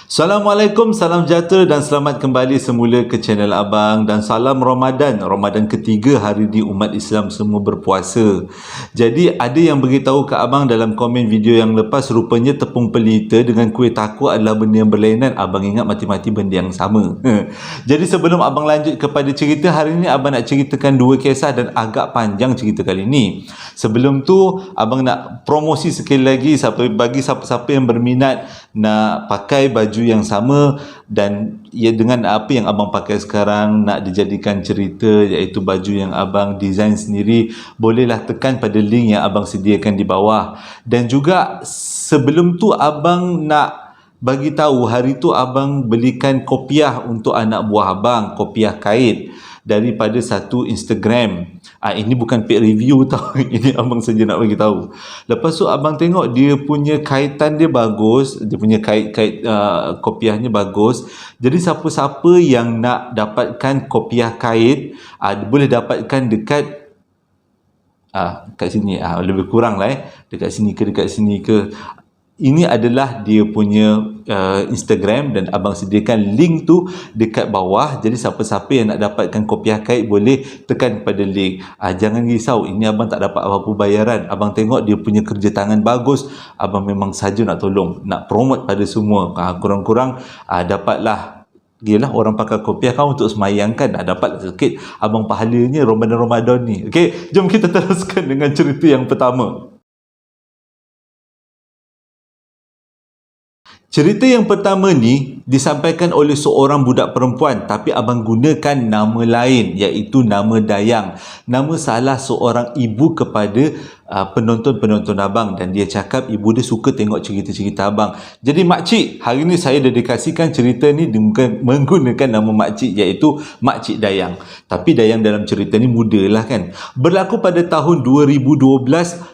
Assalamualaikum, salam sejahtera dan selamat kembali semula ke channel Abang dan salam Ramadan ketiga hari ni umat Islam semua berpuasa. Jadi ada yang beritahu ke Abang dalam komen video yang lepas rupanya tepung pelita dengan kuih taku adalah benda yang berlainan. Abang ingat mati-mati benda yang sama. Jadi sebelum Abang lanjut kepada cerita hari ni, Abang nak ceritakan dua kisah dan agak panjang cerita kali ni. Sebelum tu Abang nak promosi sekali lagi bagi siapa-siapa yang berminat nak pakai baju yang sama dan ya dengan apa yang Abang pakai sekarang nak dijadikan cerita, iaitu baju yang Abang design sendiri, bolehlah tekan pada link yang Abang sediakan di bawah. Dan juga sebelum tu Abang nak bagi tahu, hari tu Abang belikan kopiah untuk anak buah Abang, kopiah kait daripada satu Instagram. Ini bukan paid review tau. Ini Abang saja nak bagi tahu. Lepas tu Abang tengok dia punya kaitan dia bagus, dia punya kait kopiahnya bagus. Jadi siapa-siapa yang nak dapatkan kopiah kait, boleh dapatkan dekat kat sini, lebih kurang lah dekat sini ke. Ini adalah dia punya Instagram dan Abang sediakan link tu dekat bawah. Jadi siapa-siapa yang nak dapatkan kopiah kait boleh tekan pada link. Jangan risau, ini Abang tak dapat apa-apa bayaran. Abang tengok dia punya kerja tangan bagus, Abang memang saja nak tolong, nak promote pada semua. Kurang-kurang dapatlah, yelah, orang pakai kopiah kan untuk semayang kan, dapat sikit Abang pahalanya Ramadan ni. Okey, jom kita teruskan dengan cerita yang pertama. Cerita yang pertama ni disampaikan oleh seorang budak perempuan, tapi Abang gunakan nama lain, iaitu nama Dayang. Nama salah seorang ibu kepada penonton-penonton Abang, dan dia cakap ibu dia suka tengok cerita-cerita Abang. Jadi makcik, hari ni saya dedikasikan cerita ni menggunakan nama makcik, iaitu Makcik Dayang. Tapi Dayang dalam cerita ni muda lah kan. Berlaku pada tahun 2012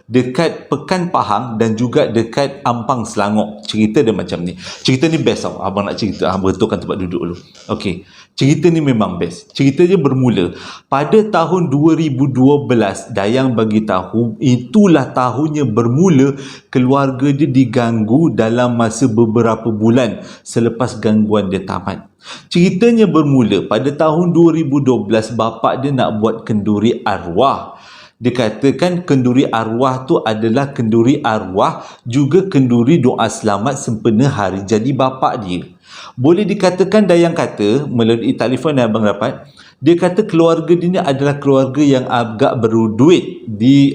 dekat Pekan Pahang dan juga dekat Ampang, Selangor. Cerita dia macam ni. Cerita ni best tau. Abang nak cerita, betulkan tempat duduk dulu. Okey. Cerita ni memang best. Cerita dia bermula pada tahun 2012. Dayang bagi tahu itulah tahunnya bermula keluarga dia diganggu dalam masa beberapa bulan selepas gangguan dia tamat. Ceritanya bermula pada tahun 2012, bapa dia nak buat kenduri arwah. Dia katakan kenduri arwah tu adalah kenduri arwah juga kenduri doa selamat sempena hari jadi bapa dia. Boleh dikatakan, Dayang kata melalui telefon yang Abang dapat, dia kata keluarga dia ni adalah keluarga yang agak berduit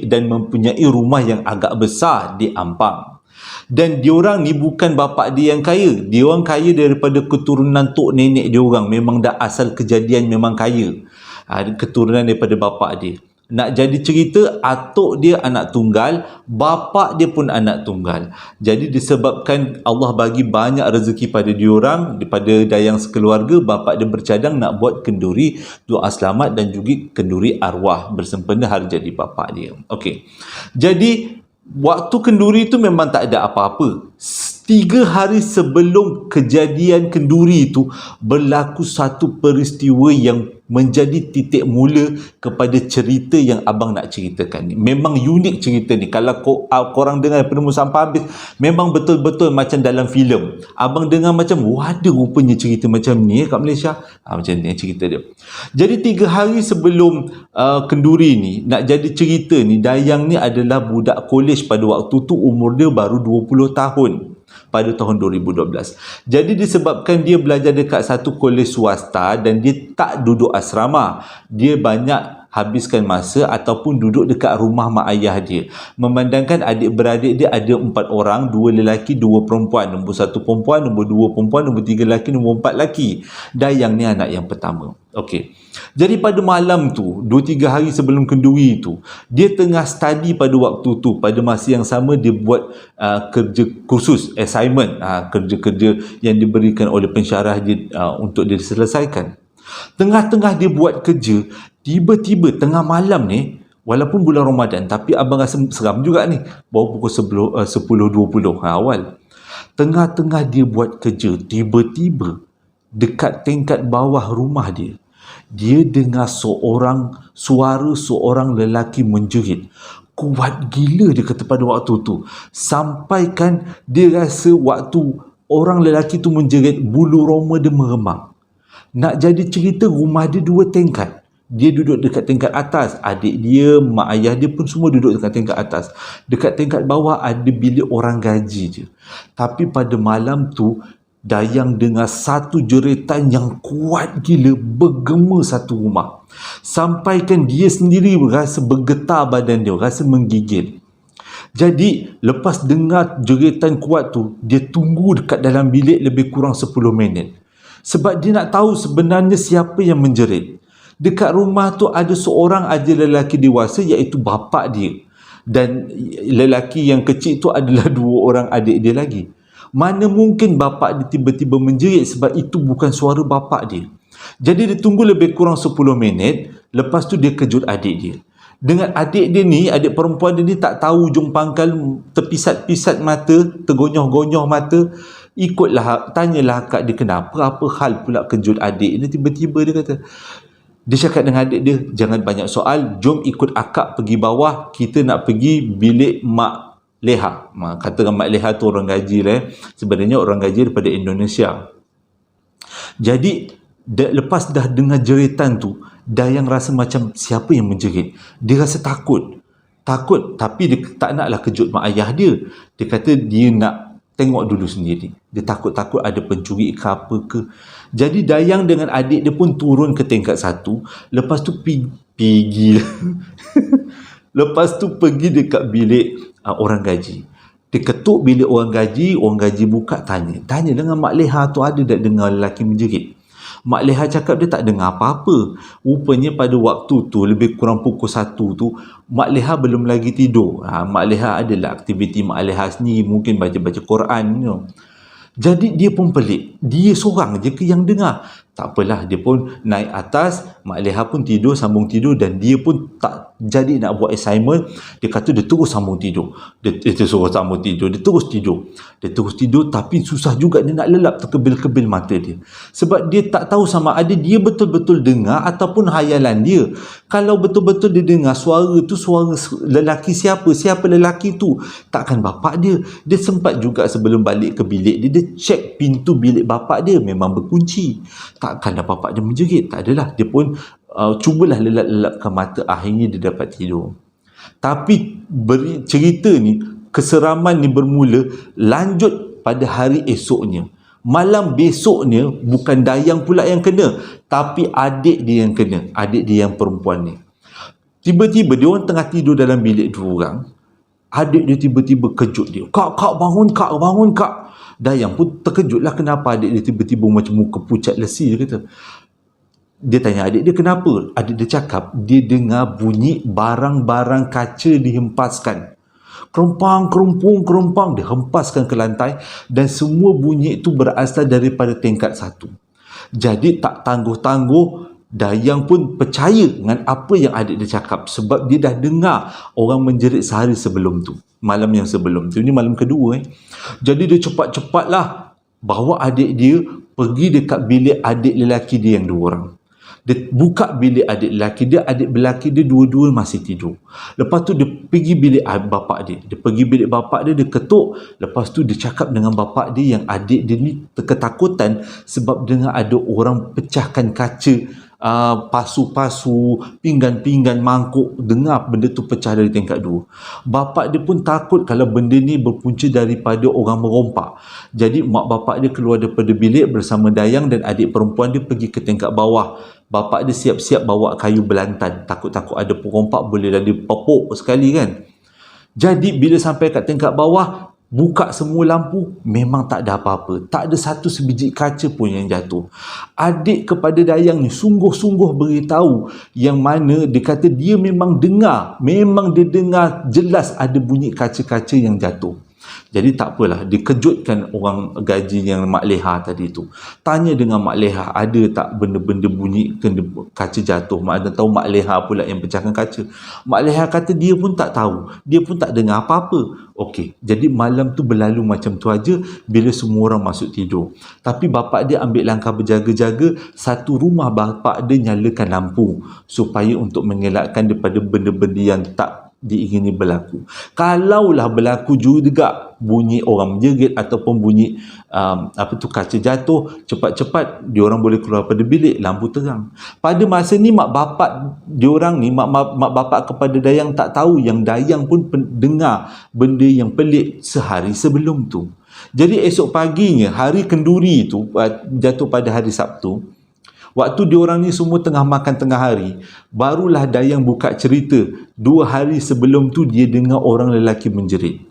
dan mempunyai rumah yang agak besar di Ampang. Dan diorang ni bukan bapa dia yang kaya. Diorang kaya daripada keturunan tok nenek diorang. Memang dah asal kejadian memang kaya. Keturunan daripada bapa dia. Nak jadi cerita, atuk dia anak tunggal, bapa dia pun anak tunggal. Jadi disebabkan Allah bagi banyak rezeki pada diorang, daripada Dayang sekeluarga, bapa dia bercadang nak buat kenduri doa selamat dan juga kenduri arwah bersempena hari jadi bapa dia. Okey. Jadi waktu kenduri itu memang tak ada apa-apa. 3 hari sebelum kejadian kenduri itu berlaku satu peristiwa yang menjadi titik mula kepada cerita yang Abang nak ceritakan ni. Memang unik cerita ni. Kalau korang dengar daripada mula sampai habis, memang betul-betul macam dalam filem. Abang dengar macam, wah, ada rupanya cerita macam ni kat Malaysia. Macam ni cerita dia. Jadi 3 hari sebelum kenduri ni, nak jadi cerita ni, Dayang ni adalah budak kolej pada waktu tu, umur dia baru 20 tahun. Pada tahun 2012. Jadi disebabkan dia belajar dekat satu kolej swasta dan dia tak duduk asrama. Dia banyak habiskan masa ataupun duduk dekat rumah mak ayah dia. Memandangkan adik-beradik dia ada 4 orang, 2 lelaki, 2 perempuan. Nombor 1 perempuan, nombor 2 perempuan, nombor 3 lelaki, nombor 4 lelaki. Dayang ni anak yang pertama. Okey. Jadi pada malam tu, 2-3 hari sebelum kenduri tu, dia tengah study pada waktu tu. Pada masa yang sama dia buat kerja kursus, assignment, kerja-kerja yang diberikan oleh pensyarah dia untuk dia selesaikan. Tengah-tengah dia buat kerja, tiba-tiba tengah malam ni, walaupun bulan Ramadan, tapi Abang rasa seram juga ni, baru pukul 10.20 awal. Tengah-tengah dia buat kerja, tiba-tiba dekat tingkat bawah rumah dia dengar suara seorang lelaki menjerit. Kuat gila dia kata pada waktu tu. Sampaikan dia rasa waktu orang lelaki tu menjerit, bulu roma dia meremang. Nak jadi cerita, rumah dia 2 tingkat. Dia duduk dekat tingkat atas, adik dia, mak ayah dia pun semua duduk dekat tingkat atas. Dekat tingkat bawah ada bilik orang gaji je. Tapi pada malam tu, Dayang dengar satu jeritan yang kuat gila bergema satu rumah. Sampaikan dia sendiri rasa bergetar badan dia, rasa menggigil. Jadi lepas dengar jeritan kuat tu, dia tunggu dekat dalam bilik lebih kurang 10 minit. Sebab dia nak tahu sebenarnya siapa yang menjerit. Dekat rumah tu ada seorang aja lelaki dewasa, iaitu bapa dia. Dan lelaki yang kecil tu adalah 2 orang adik dia lagi. Mana mungkin bapa dia tiba-tiba menjerit, sebab itu bukan suara bapa dia. Jadi dia tunggu lebih kurang 10 minit. Lepas tu dia kejut adik dia. Dengan adik dia ni, adik perempuan dia ni tak tahu ujung pangkal, terpisat-pisat mata, tergonyoh-gonyoh mata. Ikutlah, tanyalah akak dia kenapa, apa hal pula kejut adik ni. Tiba-tiba dia kata, dia cakap dengan adik dia, jangan banyak soal, jom ikut akak pergi bawah, kita nak pergi bilik Mak Leha. Katakan Mak Leha tu orang gaji lah. Sebenarnya orang gaji daripada Indonesia. Jadi lepas dah dengar jeritan tu, Dayang rasa macam siapa yang menjerit. Dia rasa takut, tapi dia tak naklah kejut mak ayah dia. Dia kata dia nak tengok dulu sendiri. Dia takut-takut ada pencuri ke apa ke. Jadi Dayang dengan adik dia pun turun ke tingkat 1. Lepas tu pergi lepas tu pergi dekat bilik orang gaji. Dia ketuk bilik orang gaji buka, tanya dengan Mak Leha tu ada tak dengar lelaki menjerit. Mak Leha cakap dia tak dengar apa-apa. Rupanya pada waktu tu lebih kurang pukul 1 tu, Mak Leha belum lagi tidur. Mak Leha adalah aktiviti Mak Leha sendiri, mungkin baca-baca Quran, Jadi dia pun pelik. Dia seorang je ke yang dengar? Tak apalah, dia pun naik atas. Mak Leha pun tidur, sambung tidur, dan dia pun tak jadi nak buat assignment. Dia kata dia terus sambung tidur. Dia suruh sambung tidur. Dia terus tidur, tapi susah juga dia nak lelap terkebil-kebil mata dia. Sebab dia tak tahu sama ada dia betul-betul dengar ataupun hayalan dia. Kalau betul-betul dia dengar suara tu, suara lelaki siapa lelaki tu? Takkan bapak dia. Dia sempat juga sebelum balik ke bilik dia cek pintu bilik bapak dia, memang berkunci. Takkanlah bapak dia menjerit. Tak adalah. Dia pun cubalah lelap-lelapkan mata. Akhirnya dia dapat tidur. Tapi cerita ni, keseraman ni bermula lanjut pada hari esoknya. Malam besoknya bukan Dayang pula yang kena, tapi adik dia yang kena. Adik dia yang perempuan ni. Tiba-tiba dia orang tengah tidur dalam bilik 2 orang. Adik dia tiba-tiba kejut dia. Kak bangun kak. Dayang pun terkejutlah kenapa adik dia tiba-tiba macam muka pucat lesi. Dia tanya adik dia kenapa. Adik dia cakap dia dengar bunyi barang-barang kaca dihempaskan. Kerempang dihempaskan ke lantai, dan semua bunyi itu berasal daripada tingkat 1. Jadi tak tangguh-tangguh, Dayang pun percaya dengan apa yang adik dia cakap, sebab dia dah dengar orang menjerit sehari sebelum tu, malam yang sebelum tu. Ini malam kedua. Jadi dia cepat-cepatlah bawa adik dia pergi dekat bilik adik lelaki dia yang 2 orang. Dia buka bilik adik lelaki dia, adik lelaki dia dua-dua masih tidur. Lepas tu dia pergi bilik bapak dia. Dia pergi bilik bapak dia, dia ketuk. Lepas tu dia cakap dengan bapak dia yang adik dia ni ketakutan sebab dengar ada orang pecahkan kaca, pasu-pasu, pinggan-pinggan, mangkuk, dengar benda tu pecah dari tingkat 2. Bapak dia pun takut kalau benda ni berpunca daripada orang merompak. Jadi mak bapak dia keluar daripada bilik bersama Dayang dan adik perempuan dia pergi ke tingkat bawah. Bapak dia siap-siap bawa kayu belantan, takut-takut ada perompak bolehlah dia popok sekali kan. Jadi bila sampai kat tingkat bawah, buka semua lampu, memang tak ada apa-apa. Tak ada satu sebiji kaca pun yang jatuh. Adik kepada Dayang ni sungguh-sungguh beritahu yang mana dia kata dia memang dengar jelas ada bunyi kaca-kaca yang jatuh. Jadi tak apalah, dikejutkan orang gaji yang Mak Leha tadi tu. Tanya dengan Mak Leha, ada tak benda-benda bunyi kaca jatuh? Mak tahu Mak Leha pula yang pecahkan kaca. Mak Leha kata dia pun tak tahu, dia pun tak dengar apa-apa. Okey, jadi malam tu berlalu macam tu aja bila semua orang masuk tidur. Tapi bapak dia ambil langkah berjaga-jaga, satu rumah bapak dia nyalakan lampu supaya untuk mengelakkan daripada benda-benda yang tak diingini berlaku. Kalaulah berlaku juga bunyi orang menjerit ataupun bunyi kaca jatuh, cepat-cepat diorang boleh keluar pada bilik, lampu terang. Pada masa ni mak bapak diorang ni, mak bapak kepada dayang tak tahu yang dayang pun dengar benda yang pelik sehari sebelum tu. Jadi esok paginya, hari kenduri tu jatuh pada hari Sabtu, waktu diorang ni semua tengah makan tengah hari, barulah dayang buka cerita 2 hari sebelum tu dia dengar orang lelaki menjerit.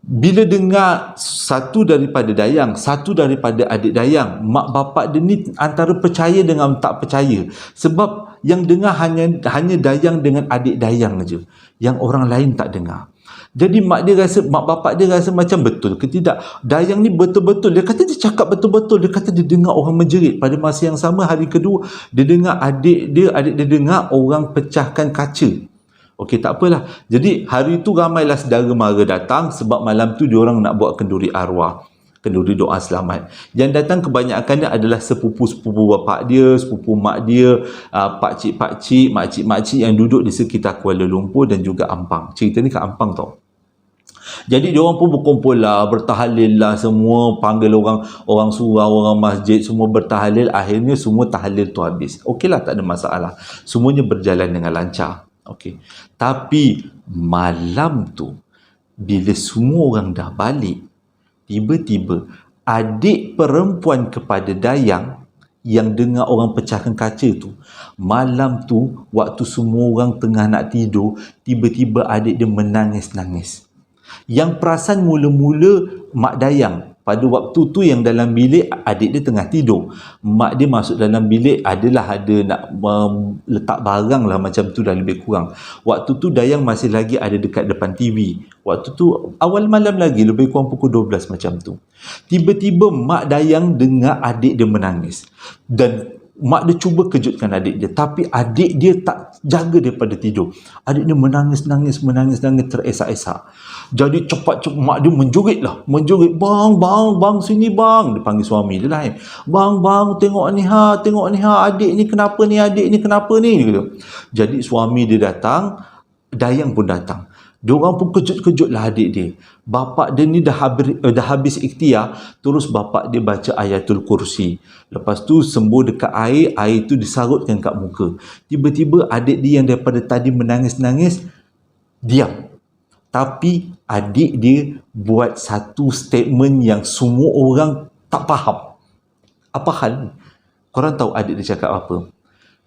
Bila dengar satu daripada dayang, satu daripada adik dayang, mak bapak dia ni antara percaya dengan tak percaya. Sebab yang dengar hanya dayang dengan adik dayang aja, yang orang lain tak dengar. Jadi mak bapak dia rasa macam betul ke tidak? Dayang ni betul-betul, dia kata dia cakap betul-betul, dia kata dia dengar orang menjerit. Pada masa yang sama, hari kedua, dia dengar adik dia dengar orang pecahkan kaca. Okey, tak apalah. Jadi hari tu ramailah saudara mara datang sebab malam tu diorang nak buat kenduri arwah, kenduri doa selamat. Yang datang kebanyakannya adalah sepupu-sepupu bapak dia, sepupu mak dia, pakcik-pakcik, makcik-makcik yang duduk di sekitar Kuala Lumpur dan juga Ampang. Cerita ni kat Ampang tau. Jadi diorang pun berkumpul lah, bertahlil lah semua, panggil orang surau, orang masjid, semua bertahlil. Akhirnya semua tahlil tu habis. Okeylah, tak ada masalah. Semuanya berjalan dengan lancar. Okey. Tapi malam tu, bila semua orang dah balik, tiba-tiba adik perempuan kepada dayang yang dengar orang pecahkan kaca tu, malam tu waktu semua orang tengah nak tidur, tiba-tiba adik dia menangis-nangis. Yang perasan mula-mula mak dayang. Pada waktu tu yang dalam bilik adik dia tengah tidur, mak dia masuk dalam bilik, ada nak letak barang lah macam tu dah lebih kurang. Waktu tu dayang masih lagi ada dekat depan TV. Waktu tu awal malam lagi, lebih kurang pukul 12 macam tu. Tiba-tiba mak dayang dengar adik dia menangis. Dan mak dia cuba kejutkan adik dia, tapi adik dia tak jaga daripada tidur. Adik dia menangis, teresak-esak. Jadi cepat mak dia menjerit, bang sini bang. Dia panggil suami dia lah. Bang, tengok ni adik ni kenapa ni gitu. Jadi suami dia datang, dayang pun datang. Diorang pun kejut-kejut lah adik dia. Bapak dia ni dah habis ikhtiar, terus bapak dia baca ayatul kursi. Lepas tu sembuh dekat air tu disarutkan kat muka. Tiba-tiba adik dia yang daripada tadi menangis-nangis, diam. Tapi adik dia buat satu statement yang semua orang tak faham. Apa hal? Korang tahu adik dia cakap apa?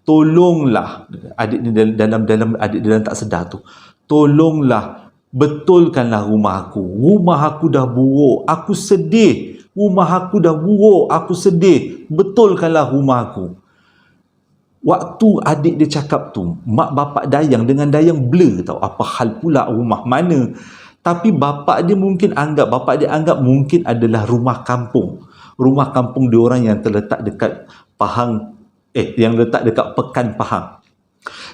Tolonglah, adik dia dalam adik dia tak sedar tu. Tolonglah, betulkanlah rumah aku. Rumah aku dah buruk, aku sedih. Rumah aku dah buruk, aku sedih. Betulkanlah rumah aku. Waktu adik dia cakap tu, mak bapak dayang dengan dayang blur tau. Apa hal pula, rumah mana? Tapi bapak dia anggap mungkin adalah rumah kampung. Rumah kampung diorang yang terletak dekat yang letak dekat Pekan Pahang.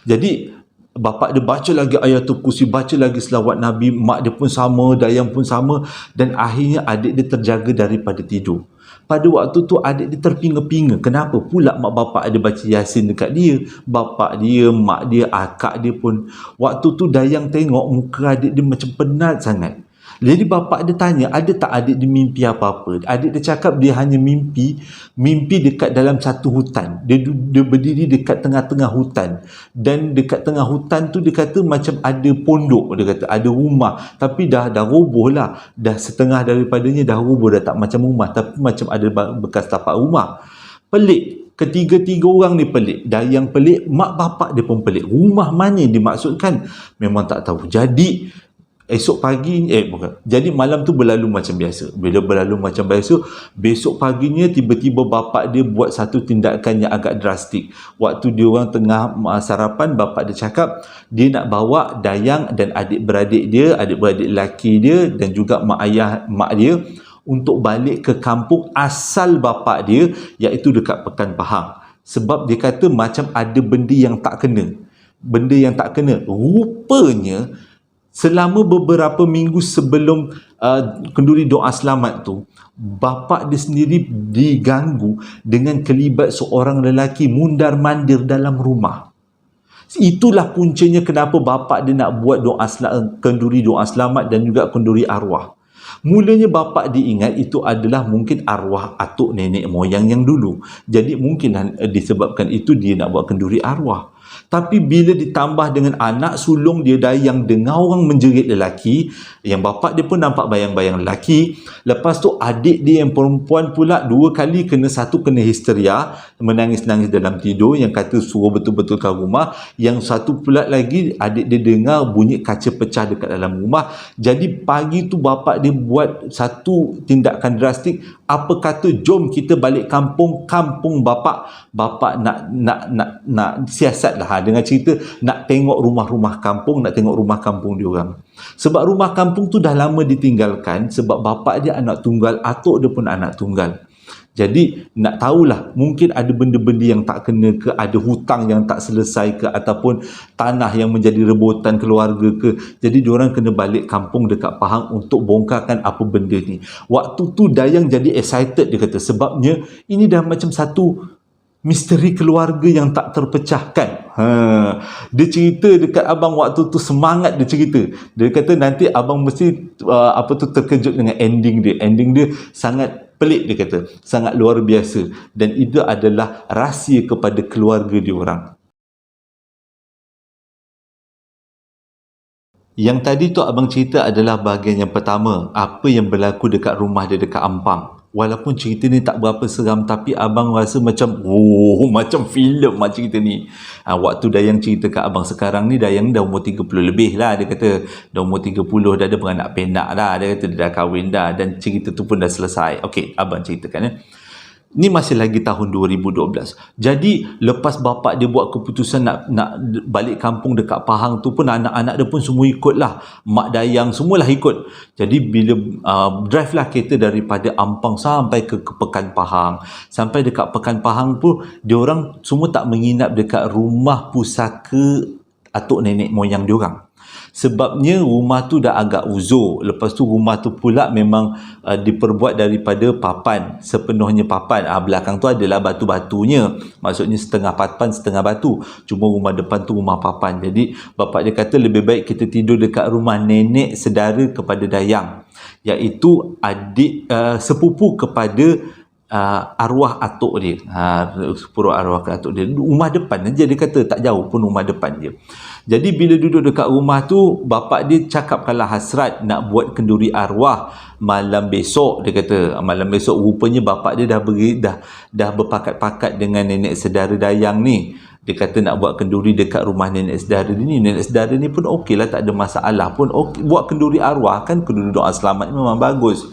Jadi bapak dia baca lagi ayatul kursi, baca lagi selawat Nabi, mak dia pun sama, dayang pun sama, dan akhirnya adik dia terjaga daripada tidur. Pada waktu tu adik dia terpinga-pinga, kenapa pula mak bapak ada baca Yasin dekat dia, bapak dia, mak dia, akak dia pun. Waktu tu dayang tengok muka adik dia macam penat sangat. Jadi bapak dia tanya, ada tak adik dia mimpi apa-apa? Adik dia cakap dia hanya mimpi dekat dalam satu hutan. Dia berdiri dekat tengah-tengah hutan. Dan dekat tengah hutan tu dia kata macam ada pondok, dia kata ada rumah. Tapi dah roboh lah. Dah setengah daripadanya dah roboh, dah tak macam rumah. Tapi macam ada bekas tapak rumah. Pelik. Ketiga-tiga orang ni pelik. Dayang pelik, mak bapak dia pun pelik. Rumah mana dimaksudkan? Memang tak tahu. Jadi esok pagi, jadi malam tu berlalu macam biasa. Bila berlalu macam biasa, besok paginya tiba-tiba bapak dia buat satu tindakan yang agak drastik. Waktu dia orang tengah sarapan, bapak dia cakap dia nak bawa dayang dan adik-beradik lelaki dia dan juga mak dia untuk balik ke kampung asal bapak dia, iaitu dekat Pekan Pahang. Sebab dia kata macam ada benda yang tak kena. Rupanya selama beberapa minggu sebelum kenduri doa selamat tu, bapak dia sendiri diganggu dengan kelibat seorang lelaki mundar-mandir dalam rumah. Itulah puncanya kenapa bapak dia nak buat kenduri doa selamat dan juga kenduri arwah. Mulanya bapa diingat itu adalah mungkin arwah atuk nenek moyang yang dulu. Jadi mungkin disebabkan itu dia nak buat kenduri arwah. Tapi bila ditambah dengan anak sulung dia dayang dengar orang menjerit lelaki, yang bapa dia pun nampak bayang-bayang lelaki, lepas tu adik dia yang perempuan pula dua kali satu kena histeria, menangis-nangis dalam tidur, yang kata suruh betul-betul kat rumah, yang satu pula lagi adik dia dengar bunyi kaca pecah dekat dalam rumah. Jadi pagi tu bapa dia buat satu tindakan drastik, apa kata jom kita balik kampung bapa nak siasat lah dengan cerita nak tengok rumah-rumah kampung, nak tengok rumah kampung diorang. Sebab rumah kampung tu dah lama ditinggalkan, sebab bapa dia anak tunggal, atuk dia pun anak tunggal. Jadi nak tahulah, mungkin ada benda-benda yang tak kena ke, ada hutang yang tak selesai ke, ataupun tanah yang menjadi rebutan keluarga ke. Jadi diorang kena balik kampung dekat Pahang untuk bongkarkan apa benda ni. Waktu tu dayang jadi excited, dia kata, sebabnya ini dah macam satu misteri keluarga yang tak terpecahkan. Dia cerita dekat abang waktu tu, semangat dia cerita. Dia kata nanti abang mesti terkejut dengan ending dia. Ending dia sangat pelik, dia kata. Sangat luar biasa. Dan itu adalah rahsia kepada keluarga dia orang. Yang tadi tu abang cerita adalah bahagian yang pertama, apa yang berlaku dekat rumah dia dekat Ampang. Walaupun cerita ni tak berapa seram, tapi abang rasa macam macam filem macam cerita ni. Waktu Dayang cerita kat abang sekarang ni, Dayang dah umur 30 lebih lah, dia kata. Dah umur 30, dah ada beranak penak dah, dia kata dia dah kahwin dah, dan cerita tu pun dah selesai. Okey, abang ceritakan Ni masih lagi tahun 2012. Jadi lepas bapa dia buat keputusan nak balik kampung dekat Pahang tu pun, anak-anak dia pun semua ikut lah. Mak Dayang semualah ikut. Jadi bila drive lah kereta daripada Ampang sampai ke Pekan Pahang. Sampai dekat Pekan Pahang pun, diorang semua tak menginap dekat rumah pusaka atuk nenek moyang diorang. Sebabnya rumah tu dah agak uzur. Lepas tu rumah tu pula memang diperbuat daripada papan, sepenuhnya papan. Belakang tu adalah batu-batunya. Maksudnya setengah papan, setengah batu. Cuma rumah depan tu rumah papan. Jadi bapak dia kata lebih baik kita tidur dekat rumah nenek sedara kepada Dayang, iaitu adik sepupu kepada arwah atuk dia. Sepupu arwah atuk dia. Rumah depan je, dia kata tak jauh pun, rumah depan je. Jadi bila duduk dekat rumah tu, bapak dia cakapkanlah hasrat nak buat kenduri arwah malam besok. Dia kata malam besok rupanya bapak dia dah berpakat-pakat dengan nenek saudara Dayang ni. Dia kata nak buat kenduri dekat rumah nenek saudara ni. Nenek saudara ni pun okey lah, tak ada masalah pun. Okay. Buat kenduri arwah kan, kenduri doa selamat memang bagus.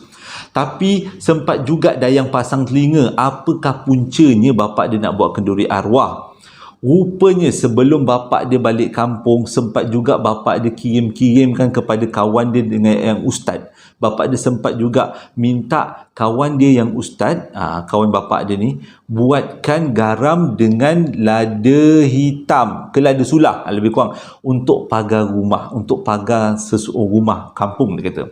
Tapi sempat juga Dayang pasang telinga, apakah puncanya bapak dia nak buat kenduri arwah. Rupanya sebelum bapak dia balik kampung, sempat juga bapak dia kirim-kirimkan kepada kawan dia dengan yang ustaz. Bapak dia sempat juga minta kawan dia yang ustaz, kawan bapak dia ni, buatkan garam dengan lada hitam ke lada sulah, lebih kurang, untuk pagar rumah, untuk pagar rumah kampung, dia kata.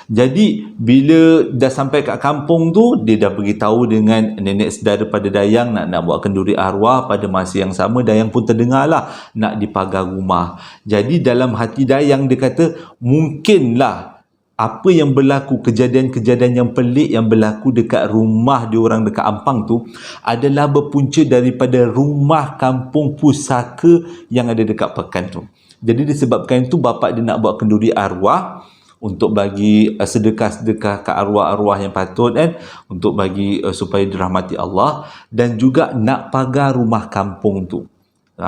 Jadi bila dah sampai kat kampung tu, dia dah beritahu dengan nenek saudara pada Dayang nak buat kenduri arwah. Pada masa yang sama Dayang pun terdengarlah nak dipagar rumah. Jadi dalam hati Dayang, dia kata mungkinlah apa yang berlaku, kejadian-kejadian yang pelik yang berlaku dekat rumah diorang dekat Ampang tu adalah berpunca daripada rumah kampung pusaka yang ada dekat Pekan tu. Jadi disebabkan itu bapak dia nak buat kenduri arwah untuk bagi sedekah-sedekah ke arwah-arwah yang patut, untuk bagi supaya dirahmati Allah, dan juga nak pagar rumah kampung tu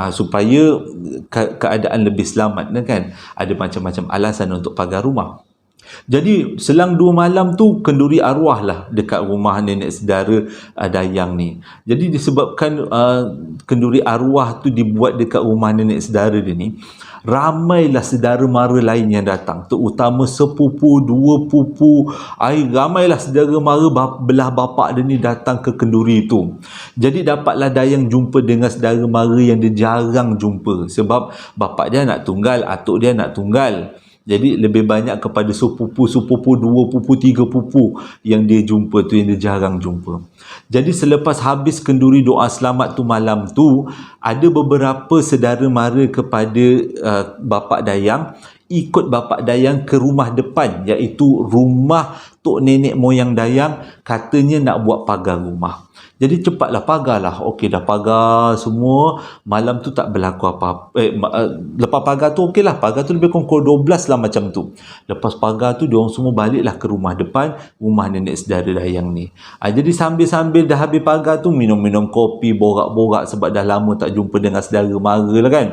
supaya keadaan lebih selamat, kan. Ada macam-macam alasan untuk pagar rumah. Jadi selang 2 malam tu kenduri arwah lah dekat rumah nenek saudara Dayang ni. Jadi disebabkan kenduri arwah tu dibuat dekat rumah nenek saudara dia ni, ramailah saudara mara lain yang datang, terutama sepupu, 2 pupu, ramailah saudara mara belah bapak dia ni datang ke kenduri tu. Jadi dapatlah Dayang jumpa dengan saudara mara yang dia jarang jumpa, sebab bapak dia anak tunggal, atuk dia anak tunggal. Jadi lebih banyak kepada sepupu, 2 pupu, 3 pupu yang dia jumpa tu, yang dia jarang jumpa. Jadi selepas habis kenduri doa selamat tu malam tu, ada beberapa saudara mara kepada bapak Dayang ikut bapa dayang ke rumah depan, iaitu rumah tok nenek moyang dayang, katanya nak buat pagar rumah. Jadi cepatlah pagarlah. Okey, dah pagar semua, malam tu tak berlaku apa-apa. Lepas pagar tu okeylah, pagar tu lebih kurang pukul 12 lah macam tu. Lepas pagar tu diorang semua baliklah ke rumah depan, rumah nenek saudara dayang ni. Jadi sambil-sambil dah habis pagar tu, minum-minum kopi, borak-borak sebab dah lama tak jumpa dengan saudara mara lah kan.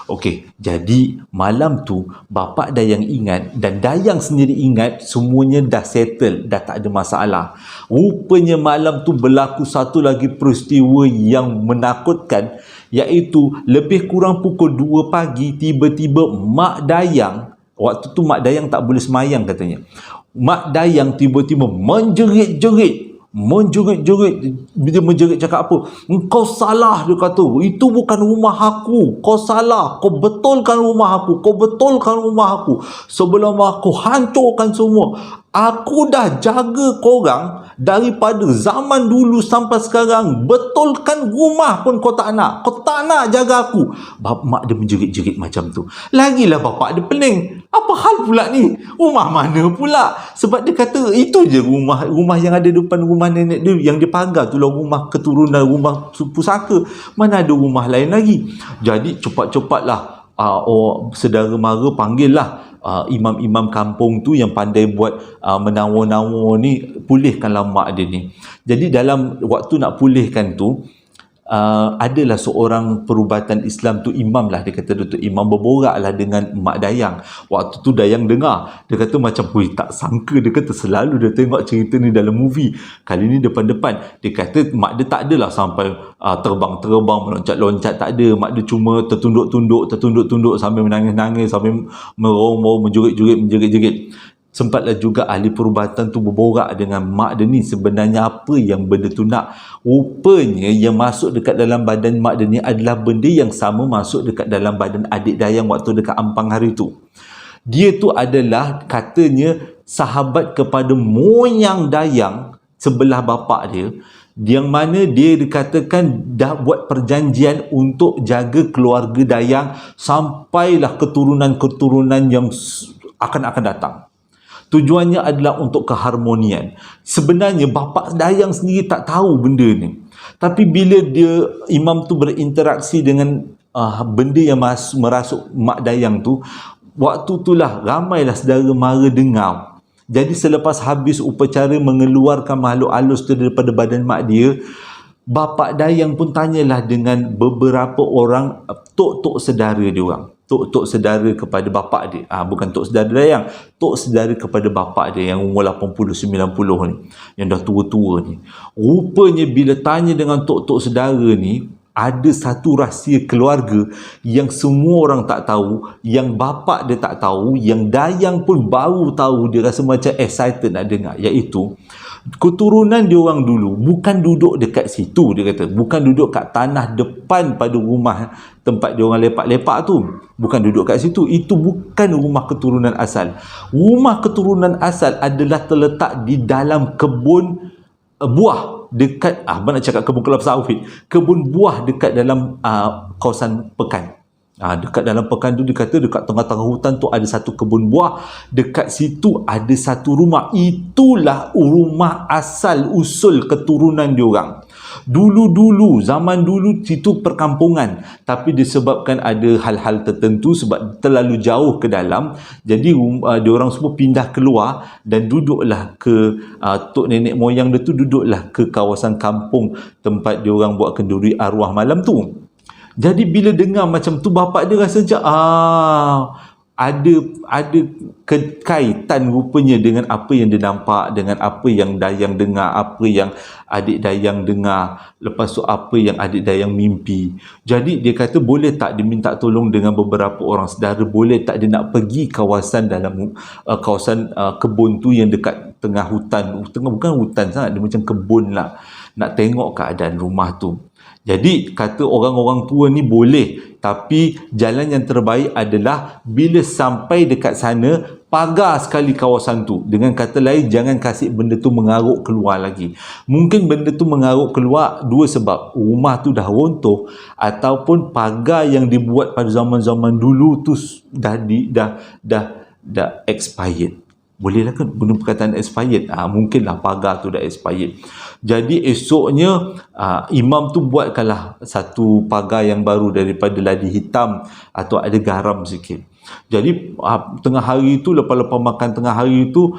Okey, jadi malam tu bapa dayang ingat dan dayang sendiri ingat semuanya dah settle, dah tak ada masalah. Rupanya malam tu berlaku satu lagi peristiwa yang menakutkan, iaitu lebih kurang pukul 2 pagi tiba-tiba mak dayang, waktu tu mak dayang tak boleh semayang katanya. Mak dayang tiba-tiba menjerit-jerit, dia menjerit cakap apa? Engkau salah, dia kata. Itu bukan rumah aku. Kau salah. Kau betulkan rumah aku. Kau betulkan rumah aku. Sebelum aku hancurkan semua. Aku dah jaga korang daripada zaman dulu sampai sekarang. Betulkan rumah pun kau tak nak. Kau tak nak jaga aku. Mak dia menjerit-jerit macam tu. Lagilah bapak dia pening. Apa hal pula ni? Rumah mana pula? Sebab dia kata itu je rumah yang ada depan rumah nenek dia, yang dia pagar tu lah rumah keturunan, rumah pusaka. Mana ada rumah lain lagi? Jadi cepat-cepatlah saudara mara panggil lah imam-imam kampung tu yang pandai buat menawar-nawar ni, pulihkanlah mak dia ni. Jadi dalam waktu nak pulihkan tu, adalah seorang perubatan Islam tu, imam lah, dia kata Datuk Imam, berborak lah dengan mak dayang. Waktu tu dayang dengar, dia kata macam, tak sangka, dia kata selalu dia tengok cerita ni dalam movie, kali ni depan-depan. Dia kata mak dia tak adalah sampai terbang-terbang, meloncat-loncat, tak ada. Mak dia cuma tertunduk-tunduk sambil menangis-nangis, sambil merong-merong, menjerit-jerit. Sempatlah juga ahli perubatan tu berborak dengan mak dia ni, sebenarnya apa yang benda tu nak. Rupanya yang masuk dekat dalam badan mak dia ni adalah benda yang sama masuk dekat dalam badan adik dayang waktu dekat Ampang hari tu. Dia tu adalah katanya sahabat kepada moyang dayang sebelah bapak dia, yang mana dia dikatakan dah buat perjanjian untuk jaga keluarga dayang sampailah keturunan-keturunan yang akan datang. Tujuannya adalah untuk keharmonian. Sebenarnya bapa dayang sendiri tak tahu benda ni. Tapi bila dia imam tu berinteraksi dengan benda yang merasuk mak dayang tu, waktu itulah ramailah saudara mara dengar. Jadi selepas habis upacara mengeluarkan makhluk halus tu daripada badan mak dia, bapa dayang pun tanyalah dengan beberapa orang tok-tok saudara dia orang. Tok saudara kepada bapa dia. Bukan tok saudara dayang, tok saudara kepada bapa dia yang umur 80-90 ni, yang dah tua-tua ni. Rupanya bila tanya dengan tok saudara ni, ada satu rahsia keluarga yang semua orang tak tahu, yang bapa dia tak tahu, yang dayang pun baru tahu. Dia rasa macam excited nak dengar, iaitu keturunan dia orang dulu bukan duduk dekat situ. Dia kata bukan duduk kat tanah depan pada rumah tempat dia orang lepak-lepak tu, bukan duduk kat situ. Itu bukan rumah keturunan asal. Rumah keturunan asal adalah terletak di dalam kebun buah dekat nak cakap kebun kelapa sawit, kebun buah dekat dalam kawasan Pekan. Dekat dalam Pekan tu, dia kata dekat tengah-tengah hutan tu ada satu kebun buah. Dekat situ ada satu rumah. Itulah rumah asal usul keturunan diorang. Dulu-dulu, zaman dulu situ perkampungan, tapi disebabkan ada hal-hal tertentu, sebab terlalu jauh ke dalam, jadi diorang semua pindah keluar dan duduklah ke tok nenek moyang dia tu duduklah ke kawasan kampung tempat diorang buat kenduri arwah malam tu. Jadi bila dengar macam tu, bapak dia rasa macam ada kaitan rupanya dengan apa yang dia nampak, dengan apa yang dayang dengar, apa yang adik dayang dengar, lepas tu apa yang adik dayang mimpi. Jadi dia kata boleh tak dia minta tolong dengan beberapa orang saudara, boleh tak dia nak pergi kawasan dalam kawasan kebun tu yang dekat tengah hutan, bukan hutan sangat, dia macam kebun lah, nak tengok keadaan rumah tu. Jadi kata orang-orang tua ni boleh, tapi jalan yang terbaik adalah bila sampai dekat sana, pagar sekali kawasan tu. Dengan kata lain, jangan kasih benda tu mengaruk keluar lagi. Mungkin benda tu mengaruk keluar dua sebab. Rumah tu dah runtuh ataupun pagar yang dibuat pada zaman-zaman dulu tu dah expired. Bolehlah kan guna perkataan expired? Mungkinlah pagar tu dah expired. Jadi esoknya imam tu buatkanlah satu pagar yang baru daripada ladi hitam atau ada garam sikit. Jadi tengah hari tu, lepas-lepas makan tengah hari tu,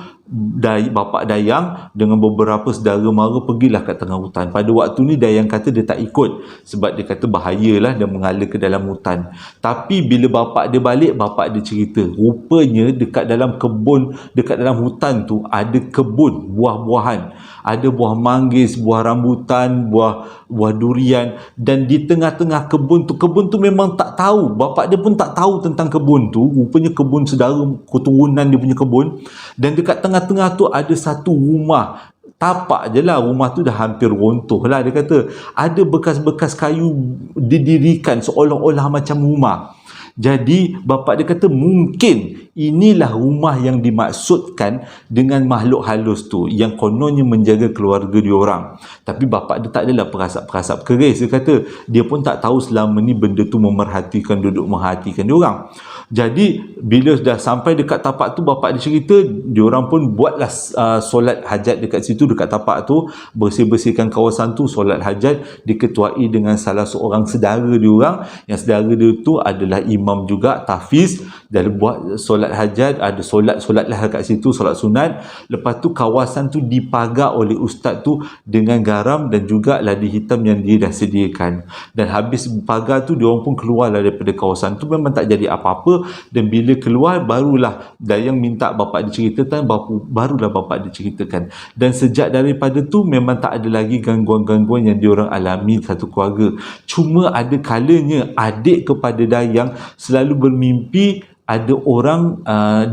bapak Dayang dengan beberapa saudara mara pergilah kat tengah hutan. Pada waktu ni Dayang kata dia tak ikut sebab dia kata bahayalah dia mengalir ke dalam hutan. Tapi bila bapak dia balik, bapak dia cerita rupanya dekat dalam kebun, dekat dalam hutan tu ada kebun buah-buahan, ada buah manggis, buah rambutan, buah durian, dan di tengah-tengah kebun tu memang tak tahu, bapak dia pun tak tahu tentang kebun tu. Rupanya kebun saudara keturunan dia punya kebun, dan dekat tengah-tengah tu ada satu rumah. Tapak je lah, rumah tu dah hampir runtuh lah. Dia kata ada bekas-bekas kayu didirikan seolah-olah macam rumah. Jadi bapak dia kata mungkin inilah rumah yang dimaksudkan dengan makhluk halus tu, yang kononnya menjaga keluarga dia orang. Tapi bapak dia tak adalah perasap-perasap keris. Dia kata dia pun tak tahu selama ni benda tu duduk merhatikan dia orang. Jadi bila dah sampai dekat tapak tu, bapak dia cerita dia orang pun buatlah solat hajat dekat situ, dekat tapak tu, bersih-bersihkan kawasan tu, solat hajat diketuai dengan salah seorang saudara dia orang, yang saudara dia tu adalah imam juga, tahfiz, dan buat solat hajat, ada solat-solatlah kat situ, solat sunat. Lepas tu kawasan tu dipagar oleh ustaz tu dengan garam dan juga ladi hitam yang dia dah sediakan. Dan habis pagar tu, dia orang pun keluarlah daripada kawasan tu. Memang tak jadi apa-apa, dan bila keluar barulah Dayang minta bapak dia ceritakan, barulah bapak dia ceritakan. Dan sejak daripada tu memang tak ada lagi gangguan-gangguan yang diorang alami satu keluarga. Cuma ada kalanya adik kepada Dayang selalu bermimpi ada orang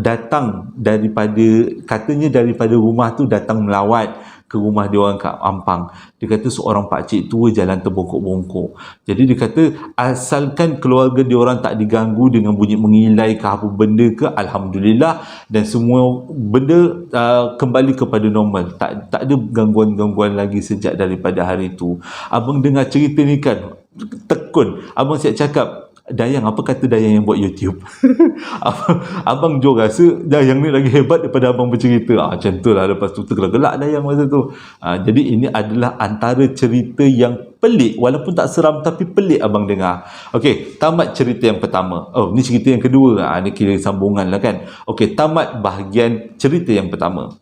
datang katanya daripada rumah tu datang melawat ke rumah dia orang kat Ampang. Dia kata seorang pakcik tua jalan terbongkok-bongkok. Jadi dia kata asalkan keluarga dia orang tak diganggu dengan bunyi mengilai ke apa benda ke, alhamdulillah, dan semua benda kembali kepada normal. Tak ada gangguan-gangguan lagi sejak daripada hari itu. Abang dengar cerita ni kan tekun. Abang siap cakap, Dayang, apa kata Dayang yang buat YouTube? Abang Jo rasa Dayang ni lagi hebat daripada abang bercerita. Macam tu lah. Lepas tu tergelak-gelak Dayang masa tu. Jadi ini adalah antara cerita yang pelik, walaupun tak seram tapi pelik abang dengar. Okey, tamat cerita yang pertama. Ni cerita yang kedua. Ni kira sambungan lah kan. Okey, tamat bahagian cerita yang pertama.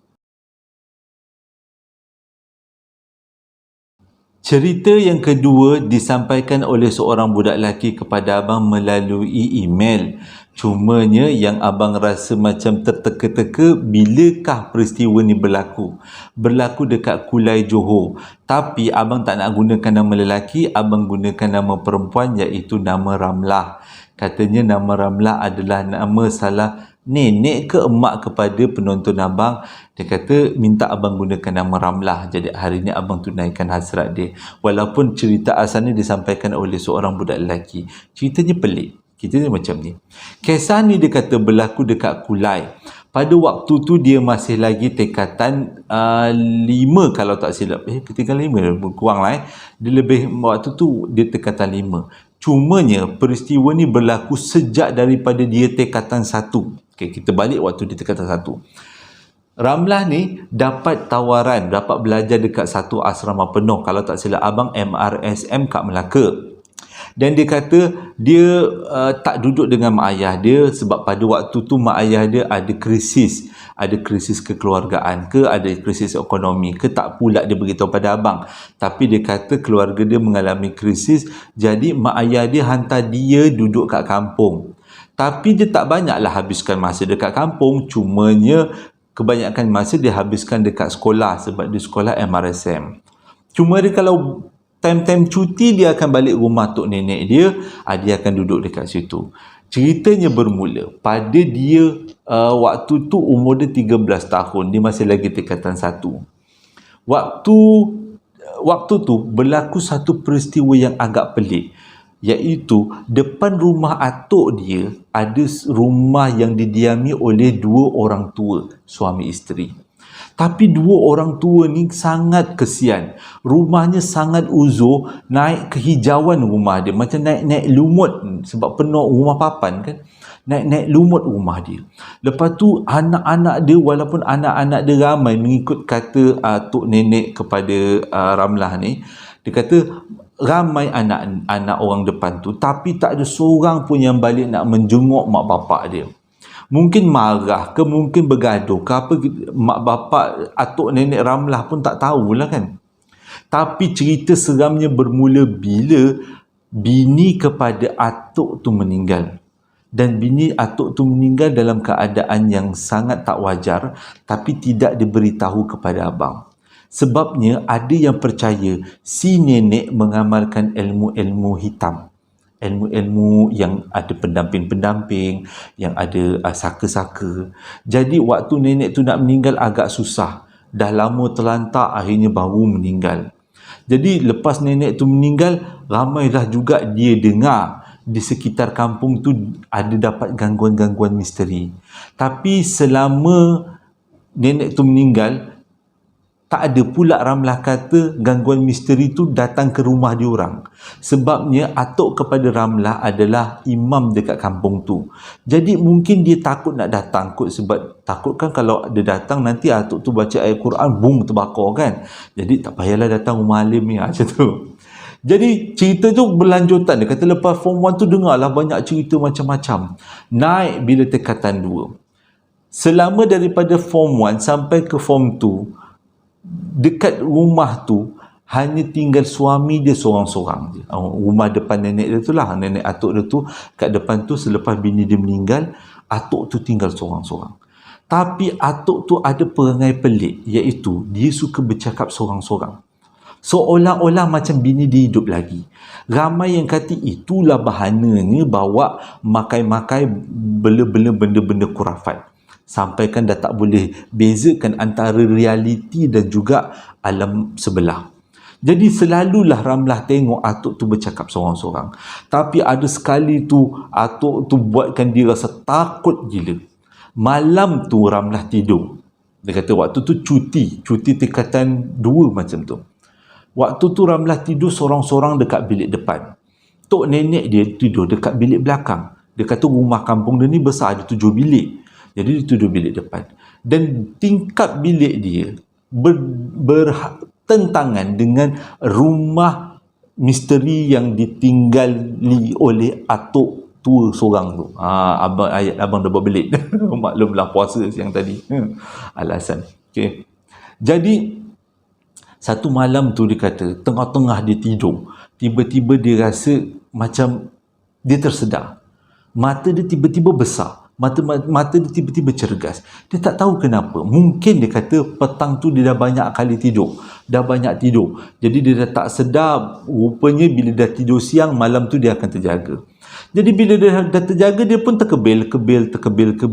Cerita yang kedua disampaikan oleh seorang budak lelaki kepada abang melalui email. Cumanya yang abang rasa macam terteka-teka, bilakah peristiwa ni berlaku? Berlaku dekat Kulai Johor. Tapi abang tak nak gunakan nama lelaki, abang gunakan nama perempuan, iaitu nama Ramlah. Katanya nama Ramlah adalah nama salah nenek ke emak kepada penonton abang. Dia kata minta abang gunakan nama Ramlah. Jadi hari ni abang tunaikan hasrat dia. Walaupun cerita asalnya disampaikan oleh seorang budak lelaki. Ceritanya pelik. Ceritanya macam ni. Kisah ni dia kata berlaku dekat Kulai. Pada waktu tu dia masih lagi tingkatan 5 kalau tak silap. Tingkatan 5 kurang lah. Dia lebih, waktu tu dia tingkatan 5. Cumanya peristiwa ni berlaku sejak daripada dia tingkatan 1. Okey, kita balik waktu dia tingkatan 1. Ramlah ni dapat tawaran, dapat belajar dekat satu asrama penuh. Kalau tak silap abang, MRSM kat Melaka. Dan dia kata dia tak duduk dengan mak ayah dia sebab pada waktu tu mak ayah dia ada krisis. Ada krisis kekeluargaan ke, ada krisis ekonomi ke, tak pula dia beritahu pada abang. Tapi dia kata keluarga dia mengalami krisis, jadi mak ayah dia hantar dia duduk kat kampung. Tapi dia tak banyaklah habiskan masa dekat kampung, cumanya kebanyakan masa dia habiskan dekat sekolah sebab dia sekolah MRSM. Cuma dia kalau time-time cuti dia akan balik rumah tok nenek dia, dia akan duduk dekat situ. Ceritanya bermula pada dia waktu tu umur dia 13 tahun, dia masih lagi tingkatan 1. Waktu tu berlaku satu peristiwa yang agak pelik. iaitu depan rumah atuk dia ada rumah yang didiami oleh dua orang tua, suami isteri. Tapi dua orang tua ni sangat kesian. Rumahnya sangat uzur, naik kehijauan rumah dia. Macam naik-naik lumut sebab penuh rumah papan kan. Naik-naik lumut rumah dia. Lepas tu anak-anak dia, walaupun anak-anak dia ramai mengikut kata tok nenek kepada Ramlah ni. Dia kata ramai anak-anak orang depan tu, tapi tak ada seorang pun yang balik nak menjenguk mak bapak dia. Mungkin marah ke, mungkin bergaduh ke apa, mak bapak atuk nenek Ramlah pun tak tahulah kan. Tapi cerita seramnya bermula bila bini kepada atuk tu meninggal. Dan bini atuk tu meninggal dalam keadaan yang sangat tak wajar, tapi tidak diberitahu kepada abang. Sebabnya ada yang percaya si nenek mengamalkan ilmu-ilmu hitam. Ilmu-ilmu yang ada pendamping-pendamping, yang ada saka-saka. Jadi waktu nenek tu nak meninggal agak susah. Dah lama terlantak, akhirnya baru meninggal. Jadi lepas nenek tu meninggal, ramailah juga dia dengar di sekitar kampung tu ada dapat gangguan-gangguan misteri. Tapi selama nenek tu meninggal, tak ada pula Ramlah kata gangguan misteri tu datang ke rumah diorang. Sebabnya atuk kepada Ramlah adalah imam dekat kampung tu. Jadi mungkin dia takut nak datang kot, sebab takut kan kalau dia datang nanti atuk tu baca ayat Quran, boom, terbakar kan. Jadi tak payahlah datang rumah alim ni macam tu. Jadi cerita tu berlanjutan. Dia kata lepas form 1 tu dengarlah banyak cerita macam-macam. Naik bila tingkatan 2. Selama daripada form 1 sampai ke form 2, dekat rumah tu hanya tinggal suami dia seorang-seorang je. Rumah depan nenek dia tu lah, nenek atuk dia tu kat depan tu. Selepas bini dia meninggal, atuk tu tinggal seorang-seorang. Tapi atuk tu ada perangai pelik, iaitu dia suka bercakap seorang-seorang, seolah-olah macam bini dia hidup lagi. Ramai yang kata itulah bahananya bawa makai-makai benda-benda kurafat. Sampai kan dah tak boleh bezakan antara realiti dan juga alam sebelah. Jadi selalulah Ramlah tengok atuk tu bercakap seorang-seorang. Tapi ada sekali tu atuk tu buatkan dia rasa takut gila. Malam tu Ramlah tidur. Dia kata waktu tu cuti tingkatan 2 macam tu. Waktu tu Ramlah tidur seorang-seorang dekat bilik depan. Tok nenek dia tidur dekat bilik belakang. Dia kata rumah kampung dia ni besar, ada 7 bilik. Jadi dia tidur bilik depan. Dan tingkap bilik dia bertentangan dengan rumah misteri yang ditinggali oleh atuk tua seorang tu. Abang dah berbelit. Maklumlah puasa siang tadi. Alasan. Okay. Jadi satu malam tu dia kata, tengah-tengah dia tidur, tiba-tiba dia rasa macam dia tersedar. Mata dia tiba-tiba besar. Mata dia tiba-tiba cergas. Dia tak tahu kenapa. Mungkin dia kata petang tu dia dah banyak kali tidur. Dah banyak tidur. Jadi dia dah tak sedar. Rupanya bila dah tidur siang, malam tu dia akan terjaga. Jadi bila dia dah terjaga, dia pun terkebil.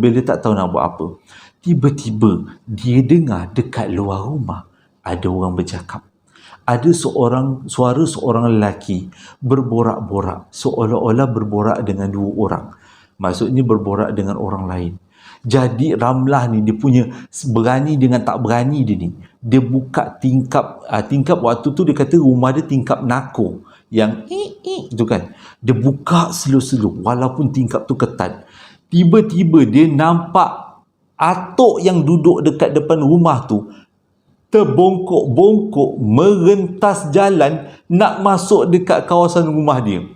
Dia tak tahu nak buat apa. Tiba-tiba dia dengar dekat luar rumah ada orang bercakap. Ada suara seorang lelaki berborak-borak. Seolah-olah berborak dengan 2 orang. Maksudnya berborak dengan orang lain. Jadi Ramlah ni dia punya berani dengan tak berani dia ni. Dia buka tingkap waktu tu dia kata rumah dia tingkap nako yang itu kan. Dia buka slow-slow walaupun tingkap tu ketat. Tiba-tiba dia nampak atuk yang duduk dekat depan rumah tu terbongkok-bongkok merentas jalan nak masuk dekat kawasan rumah dia.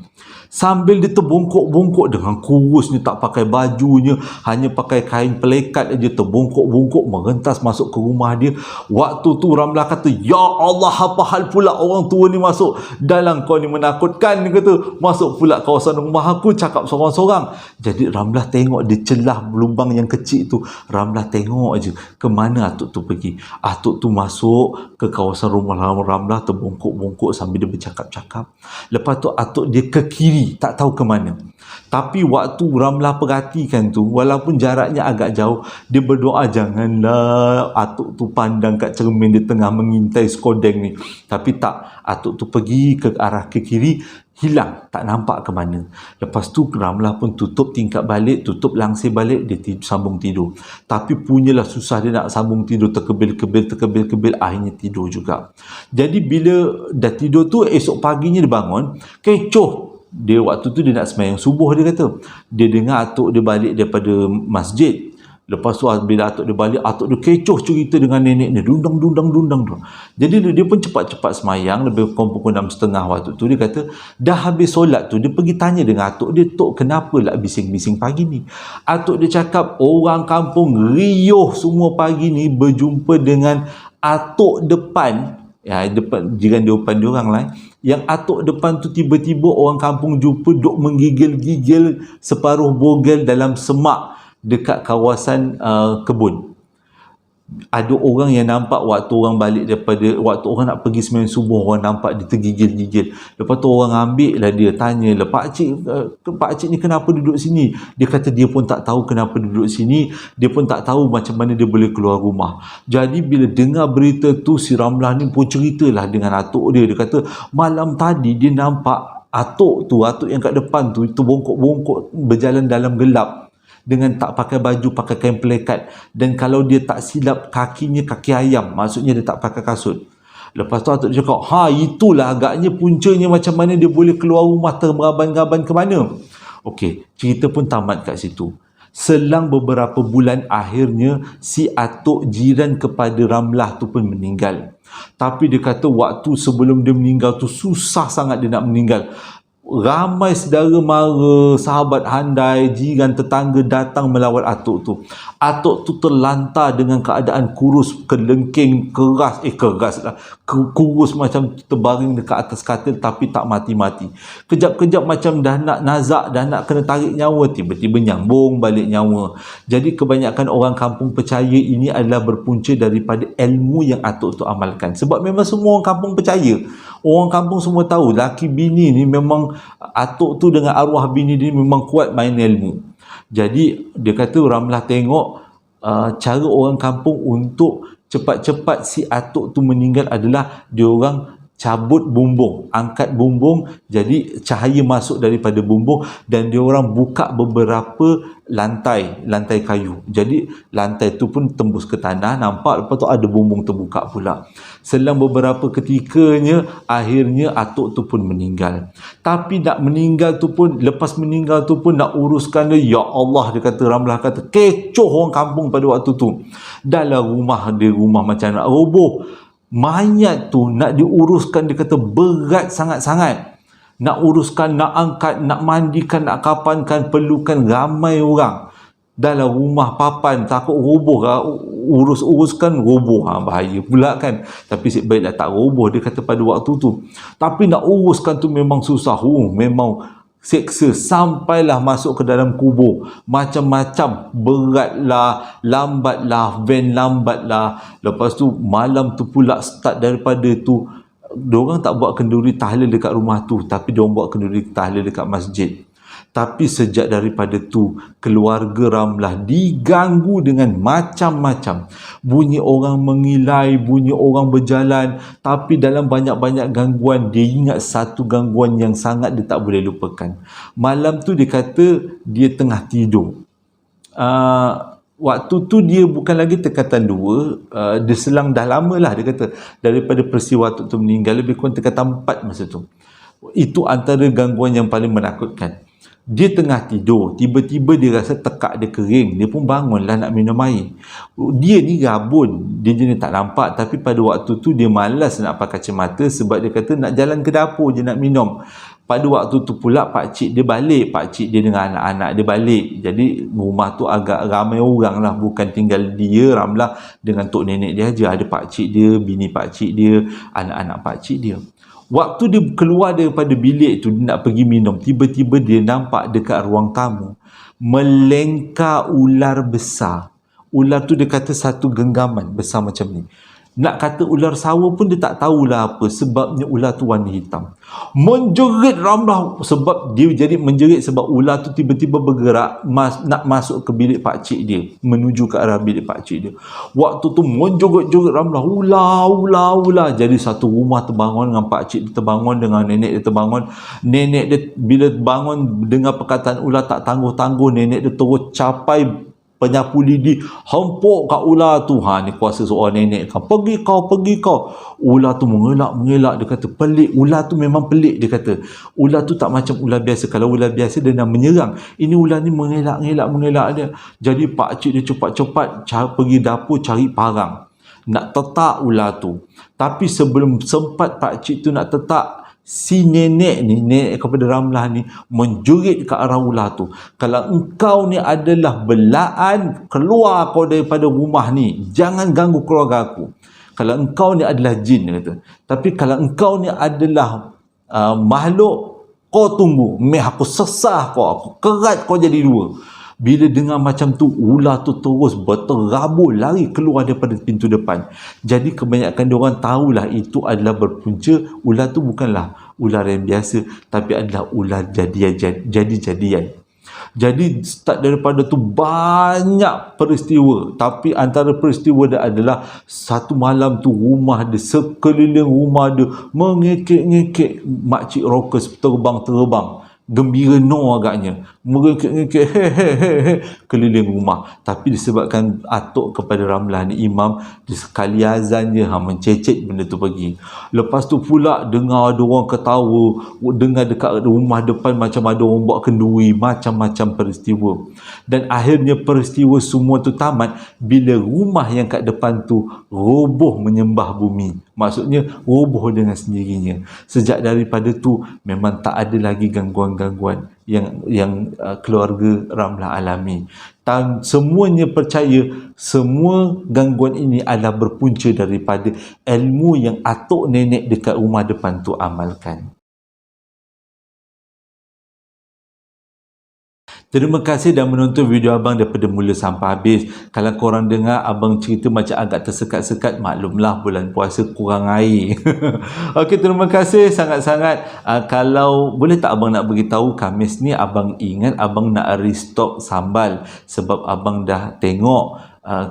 Sambil dia terbongkok-bongkok dengan kurusnya, tak pakai bajunya, hanya pakai kain pelekat aja, terbongkok-bongkok merentas masuk ke rumah dia. Waktu tu Ramlah kata, "Ya Allah, apa hal pula orang tua ni masuk dalam, kau ni menakutkan," dia kata, "masuk pula kawasan rumah aku, cakap seorang-seorang." Jadi Ramlah tengok dia celah lubang yang kecil tu. Ramlah tengok aja ke mana atuk tu pergi. Atuk tu masuk ke kawasan rumah Ramlah, terbongkok-bongkok sambil dia bercakap-cakap. Lepas tu atuk dia ke kiri, tak tahu ke mana. Tapi waktu Ramlah perhatikan tu, walaupun jaraknya agak jauh, dia berdoa, janganlah atuk tu pandang kat cermin, dia tengah mengintai skodeng ni. Tapi tak, atuk tu pergi ke arah ke kiri, hilang, tak nampak ke mana. Lepas tu Ramlah pun tutup tingkap balik, tutup langsir balik, dia sambung tidur. Tapi punyalah susah dia nak sambung tidur, terkebil-kebil, akhirnya tidur juga. Jadi bila dah tidur tu, esok paginya dia bangun, kecoh. Dia waktu tu dia nak sembahyang subuh, dia kata. Dia dengar atuk dia balik daripada masjid. Lepas tu bila atuk dia balik, atuk dia kecoh cerita dengan nenek dia, dundang. Jadi dia pun cepat-cepat semayang, lebih kurang pukul 6.30 waktu tu. Dia kata dah habis solat tu, dia pergi tanya dengan atuk dia, "Tok, kenapa lah bising-bising pagi ni?" Atuk dia cakap, "Orang kampung riuh semua pagi ni berjumpa dengan atuk depan." Ya, depan jiran dia depan dia orang lah. Yang atuk depan tu tiba-tiba orang kampung jumpa duk menggigil-gigil separuh bogel dalam semak dekat kawasan kebun. Ada orang yang nampak waktu orang balik waktu orang nak pergi sembahyang subuh, orang nampak dia tergigil-gigil. Lepas tu orang ambil lah dia, tanya lah, "Pakcik ni kenapa duduk sini?" Dia kata dia pun tak tahu kenapa duduk sini, dia pun tak tahu macam mana dia boleh keluar rumah. Jadi bila dengar berita tu, si Ramlah ni pun ceritalah dengan atuk dia. Dia kata malam tadi dia nampak atuk yang kat depan tu, itu bongkok-bongkok berjalan dalam gelap, dengan tak pakai baju, pakai kain pelekat, dan kalau dia tak silap kakinya kaki ayam, maksudnya dia tak pakai kasut. Lepas tu atuk dia cakap, itulah agaknya puncanya macam mana dia boleh keluar rumah tergaban-gaban ke mana. Okey, cerita pun tamat kat situ. Selang beberapa bulan, akhirnya si atuk jiran kepada Ramlah tu pun meninggal. Tapi dia kata waktu sebelum dia meninggal tu susah sangat dia nak meninggal. Ramai saudara mara, sahabat handai, jiran tetangga datang melawat atuk tu. Atuk tu terlantar dengan keadaan kurus, kelengking, kurus macam terbaring dekat atas katil tapi tak mati-mati. Kejap-kejap macam dah nak nazak, dah nak kena tarik nyawa, tiba-tiba nyambung balik nyawa. Jadi kebanyakan orang kampung percaya ini adalah berpunca daripada ilmu yang atuk tu amalkan. Sebab memang semua orang kampung percaya. Orang kampung semua tahu laki bini ni memang, atuk tu dengan arwah bini dia memang kuat main ilmu. Jadi dia kata Ramlah tengok cara orang kampung untuk cepat-cepat si atuk tu meninggal adalah dia orang cabut bumbung, angkat bumbung, jadi cahaya masuk daripada bumbung, dan dia orang buka beberapa lantai kayu. Jadi lantai tu pun tembus ke tanah, nampak, lepas tu ada bumbung terbuka pula. Selang beberapa ketikanya, akhirnya atuk tu pun meninggal. Tapi nak meninggal tu pun, lepas meninggal tu pun nak uruskan dia, ya Allah, dia kata, Ramlah kata, kecoh orang kampung pada waktu tu. Dalam rumah macam nak roboh. Mayat tu nak diuruskan, dia kata berat sangat-sangat. Nak uruskan, nak angkat, nak mandikan, nak kapankan, perlukan ramai orang. Dalam rumah papan, takut roboh, uruskan roboh, bahaya pula kan. Tapi sebaiknya tak roboh, dia kata pada waktu tu. Tapi nak uruskan tu memang susah, memang seksa, sampailah masuk ke dalam kubur, macam-macam, beratlah, lambatlah, van lambatlah. Lepas tu malam tu pula start daripada tu, diorang tak buat kenduri tahlil dekat rumah tu, tapi diorang buat kenduri tahlil dekat masjid. Tapi sejak daripada tu, keluarga Ramlah diganggu dengan macam-macam. Bunyi orang mengilai, bunyi orang berjalan. Tapi dalam banyak-banyak gangguan, dia ingat satu gangguan yang sangat dia tak boleh lupakan. Malam tu dia kata dia tengah tidur. Waktu tu dia bukan lagi tingkatan 2, dia selang dah lama lah, dia kata, daripada peristiwa tu meninggal, lebih kurang tingkatan 4 masa tu. Itu antara gangguan yang paling menakutkan. Dia tengah tidur, tiba-tiba dia rasa tekak dia kering, dia pun bangunlah nak minum air. Dia ni rabun, dia jenis tak nampak, tapi pada waktu tu dia malas nak pakai kacamata sebab dia kata nak jalan ke dapur je nak minum. Pada waktu tu pula pakcik dia balik, pakcik dia dengan anak-anak dia balik. Jadi rumah tu agak ramai orang lah, bukan tinggal dia Ramlah dengan tok nenek dia aja, ada pakcik dia, bini pakcik dia, anak-anak pakcik dia. Waktu dia keluar daripada bilik tu, dia nak pergi minum, tiba-tiba dia nampak dekat ruang tamu melengkar ular besar. Ular tu dia kata satu genggaman besar macam ni. Nak kata ular sawa pun dia tak tahulah apa sebabnya ular tu warna hitam. Menjerit Ramlah sebab dia jadi menjerit sebab ular tu tiba-tiba bergerak nak masuk ke bilik pakcik dia, menuju ke arah bilik pakcik dia. Waktu tu menjerit Ramlah, ular. Jadi satu rumah terbangun dengan pakcik dia terbangun, dengan nenek dia terbangun. Nenek dia bila bangun dengar perkataan ular tak tangguh-tangguh, nenek dia terus capai penyapu lidi, hempuk kat ular tu. Ni kuasa seorang nenek kan. Pergi kau. Ular tu mengelak. Dia kata pelik. Ular tu memang pelik, dia kata. Ular tu tak macam ular biasa. Kalau ular biasa dia nak menyerang. Ini ular ni mengelak dia. Jadi pakcik dia cepat-cepat pergi dapur cari parang. Nak tetak ular tu. Tapi sebelum sempat pakcik tu nak tetak, si nenek kepada Ramlah ni menjerit ke arah ular tu. Kalau engkau ni adalah belaan, keluar kau daripada rumah ni. Jangan ganggu keluarga aku. Kalau engkau ni adalah jin, dia kata. Tapi kalau engkau ni adalah makhluk, kau tunggu. Aku sesah kau. Aku kerat kau jadi dua. Bila dengar macam tu, ular tu terus berterabur lari keluar daripada pintu depan. Jadi kebanyakan diorang tahulah itu adalah berpunca, ular tu bukanlah ular yang biasa, tapi adalah ular jadi-jadian. Jadi start daripada tu banyak peristiwa, tapi antara peristiwa dia adalah satu malam tu rumah dia, sekeliling rumah dia mengekek-ngekek. Makcik Rockers terbang, gembira agaknya, mengekek keliling rumah. Tapi disebabkan atuk kepada Ramlah ni imam, dia sekali azan je mencecet benda tu pergi. Lepas tu pula dengar ada orang ketawa, dengar dekat rumah depan macam ada orang buat kenduri, macam-macam peristiwa. Dan akhirnya peristiwa semua tu tamat bila rumah yang kat depan tu roboh menyembah bumi. Maksudnya roboh dengan sendirinya. Sejak daripada tu memang tak ada lagi gangguan-gangguan yang keluarga Ramlah alami. Dan semuanya percaya semua gangguan ini adalah berpunca daripada ilmu yang atuk nenek dekat rumah depan tu amalkan. Terima kasih dah menonton video abang daripada mula sampai habis. Kalau korang dengar abang cerita macam agak tersekat-sekat, maklumlah bulan puasa kurang air. Okey, terima kasih sangat-sangat. Kalau boleh tak abang nak beritahu, Khamis ni abang ingat abang nak restock sambal sebab abang dah tengok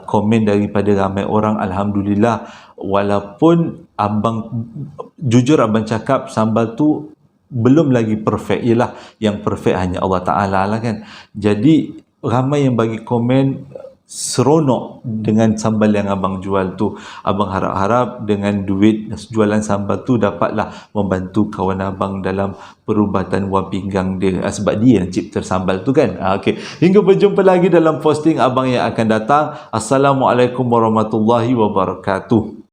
komen daripada ramai orang. Alhamdulillah, walaupun abang jujur abang cakap sambal tu belum lagi perfect, ialah yang perfect hanya Allah Ta'ala lah kan. Jadi ramai yang bagi komen seronok dengan sambal yang abang jual tu. Abang harap-harap dengan duit jualan sambal tu dapatlah membantu kawan abang dalam perubatan wang pinggang dia, sebab dia yang cipta sambal tu kan. Okey, hingga berjumpa lagi dalam posting abang yang akan datang. Assalamualaikum warahmatullahi wabarakatuh.